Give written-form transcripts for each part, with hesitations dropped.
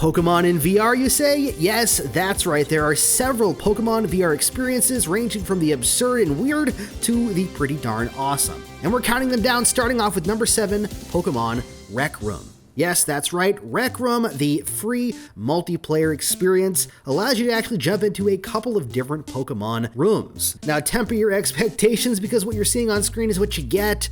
Pokemon in VR, you say? Yes, that's right. There are several Pokemon VR experiences ranging from the absurd and weird to the pretty darn awesome. And we're counting them down, starting off with number 7, Pokemon RecRoom. Yes, that's right. RecRoom, the free multiplayer experience, allows you to actually jump into a couple of different Pokemon rooms. Now, temper your expectations because what you're seeing on screen is what you get.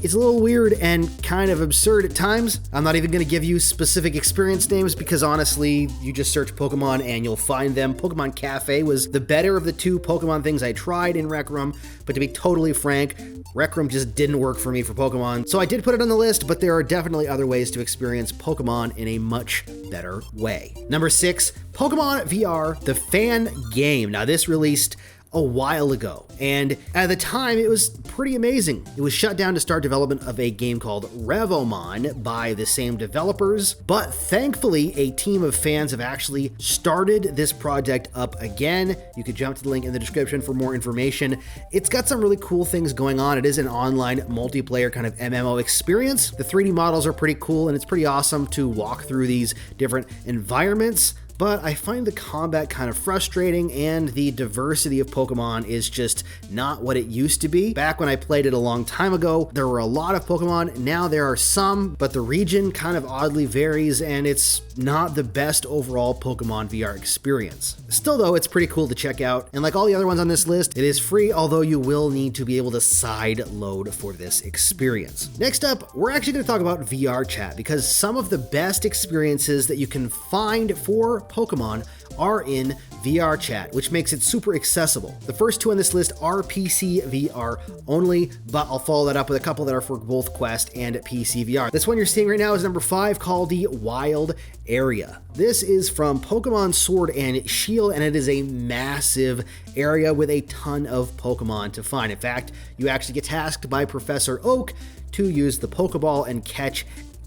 It's a little weird and kind of absurd at times. I'm not even going to give you specific experience names because honestly, you just search Pokemon and you'll find them. Pokemon Cafe was the better of the two Pokemon things I tried in RecRoom, but to be totally frank, RecRoom just didn't work for me for Pokemon. So I did put it on the list, but there are definitely other ways to experience Pokemon in a much better way. Number 6, Pokemon VR, the fan game. Now this released a while ago, and at the time it was pretty amazing. It was shut down to start development of a game called Revomon by the same developers, but thankfully a team of fans have actually started this project up again. You could jump to the link in the description for more information. It's got some really cool things going on. It is an online multiplayer kind of MMO experience. The 3D models are pretty cool, and it's pretty awesome to walk through these different environments. But I find the combat kind of frustrating, and the diversity of Pokemon is just not what it used to be. Back when I played it a long time ago, there were a lot of Pokemon. Now there are some, but the region kind of oddly varies, and it's not the best overall Pokemon VR experience. Still though, it's pretty cool to check out, and like all the other ones on this list, it is free, although you will need to be able to side load for this experience. Next up, we're actually going to talk about VR chat, because some of the best experiences that you can find for Pokemon are in VR chat, which makes it super accessible. The first two on this list are PCVR only, but I'll follow that up with a couple that are for both Quest and PCVR. This one you're seeing right now is number 5, called the Wild Area. This is from Pokemon Sword and Shield, and it is a massive area with a ton of Pokemon to find. In fact, you actually get tasked by Professor Oak to use the Pokeball and catch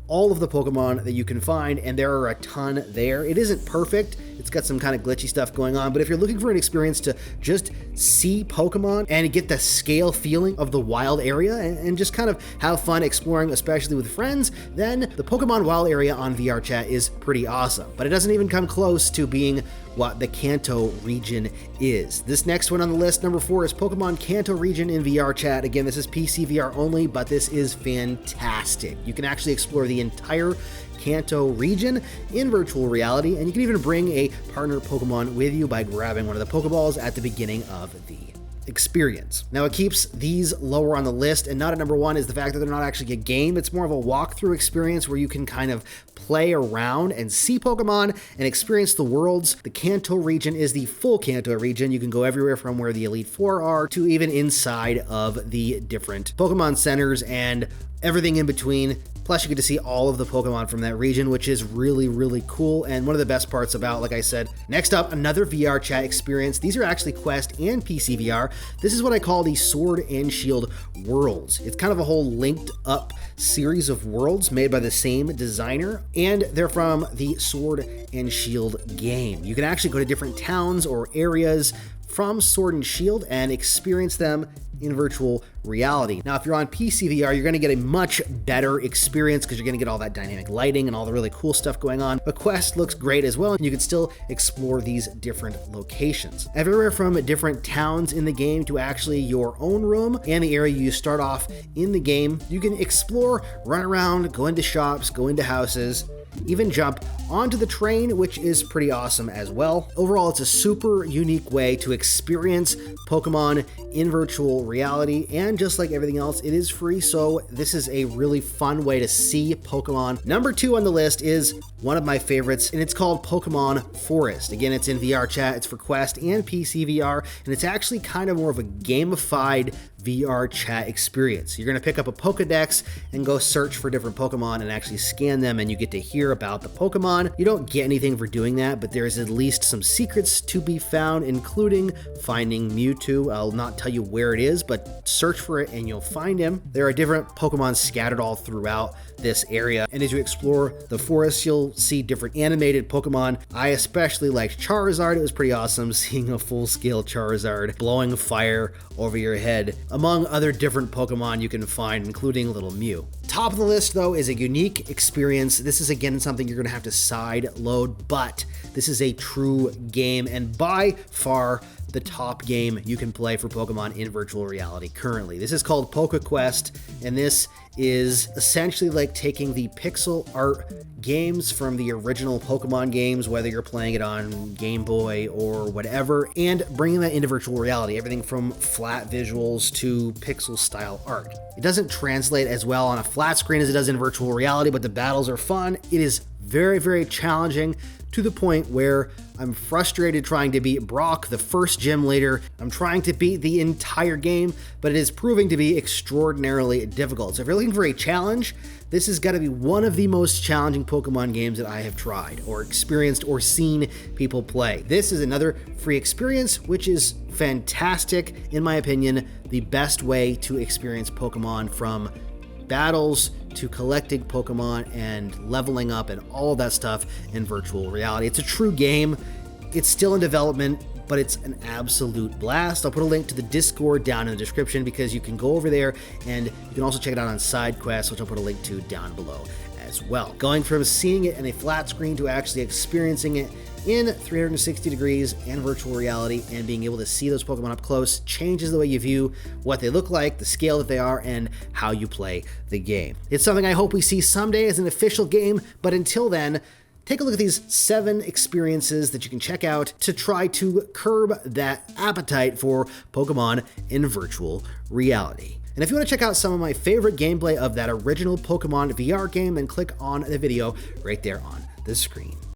all of the Pokemon that you can find, and there are a ton there. It isn't perfect. It's got some kind of glitchy stuff going on, but if you're looking for an experience to just see Pokemon and get the scale feeling of the wild area and just kind of have fun exploring, especially with friends, then the Pokemon Wild Area on VR chat is pretty awesome. But it doesn't even come close to being what the Kanto region is. This next one on the list, number 4, is Pokemon Kanto region in VR chat. Again, this is PCVR only, but this is fantastic. You can actually explore the entire Kanto region in virtual reality, and you can even bring a partner Pokemon with you by grabbing one of the Pokeballs at the beginning of the experience. Now, what keeps these lower on the list and not at number 1 is the fact that they're not actually a game. It's more of a walkthrough experience where you can kind of play around and see Pokemon and experience the worlds. The Kanto region is the full Kanto region. You can go everywhere from where the Elite Four are to even inside of the different Pokemon centers and everything in between. Plus, you get to see all of the Pokemon from that region, which is really, really cool, and one of the best parts about, like I said. Next up, another VR chat experience. These are actually Quest and PC VR. This is what I call the Sword and Shield worlds. It's kind of a whole linked up series of worlds made by the same designer, and they're from the Sword and Shield game. You can actually go to different towns or areas from Sword and Shield and experience them in virtual reality. Now, if you're on PCVR, you're going to get a much better experience because you're going to get all that dynamic lighting and all the really cool stuff going on. But Quest looks great as well, and you can still explore these different locations. Everywhere from different towns in the game to actually your own room and the area you start off in the game. You can explore, run around, go into shops, go into houses, even jump onto the train, which is pretty awesome as well. Overall, it's a super unique way to experience Pokemon in virtual reality, and just like everything else, it is free, so this is a really fun way to see Pokemon. Number 2 on the list is one of my favorites, and it's called Pokemon Forest. Again, it's in VR chat, it's for Quest and PC VR, and it's actually kind of more of a gamified VR chat experience. You're going to pick up a Pokedex and go search for different Pokemon and actually scan them, and you get to hear about the Pokemon. You don't get anything for doing that, but there's at least some secrets to be found, including finding Mewtwo. I'll not tell you where it is, but search for it and you'll find him. There are different Pokemon scattered all throughout this area, and as you explore the forest, you'll see different animated Pokemon. I especially liked Charizard. It was pretty awesome seeing a full-scale Charizard blowing fire over your head. among other different Pokemon you can find, including Little Mew. Top of the list, though, is a unique experience. This is, again, something you're going to have to side load, but this is a true game, and by far the top game you can play for Pokemon in virtual reality currently. This is called PokeQuest, and this is essentially like taking the pixel art games from the original Pokemon games, whether you're playing it on Game Boy or whatever, and bringing that into virtual reality. Everything from flat visuals to pixel style art. It doesn't translate as well on a flat screen as it does in virtual reality, but the battles are fun. It is very, very challenging, to the point where I'm frustrated trying to beat Brock, the first gym leader. I'm trying to beat the entire game, but it is proving to be extraordinarily difficult. So if you're looking for a challenge, this has got to be one of the most challenging Pokemon games that I have tried or experienced or seen people play. This is another free experience, which is fantastic, in my opinion, the best way to experience Pokemon, from battles to collecting Pokemon and leveling up and all of that stuff in virtual reality. It's a true game. It's still in development, but it's an absolute blast. I'll put a link to the Discord down in the description, because you can go over there, and you can also check it out on side quests, which I'll put a link to down below as well. Going from seeing it in a flat screen to actually experiencing it in 360 degrees and virtual reality, and being able to see those Pokemon up close changes the way you view what they look like, the scale that they are, and how you play the game. It's something I hope we see someday as an official game, but until then, take a look at these 7 experiences that you can check out to try to curb that appetite for Pokemon in virtual reality. And if you want to check out some of my favorite gameplay of that original Pokemon VR game, then click on the video right there on the screen.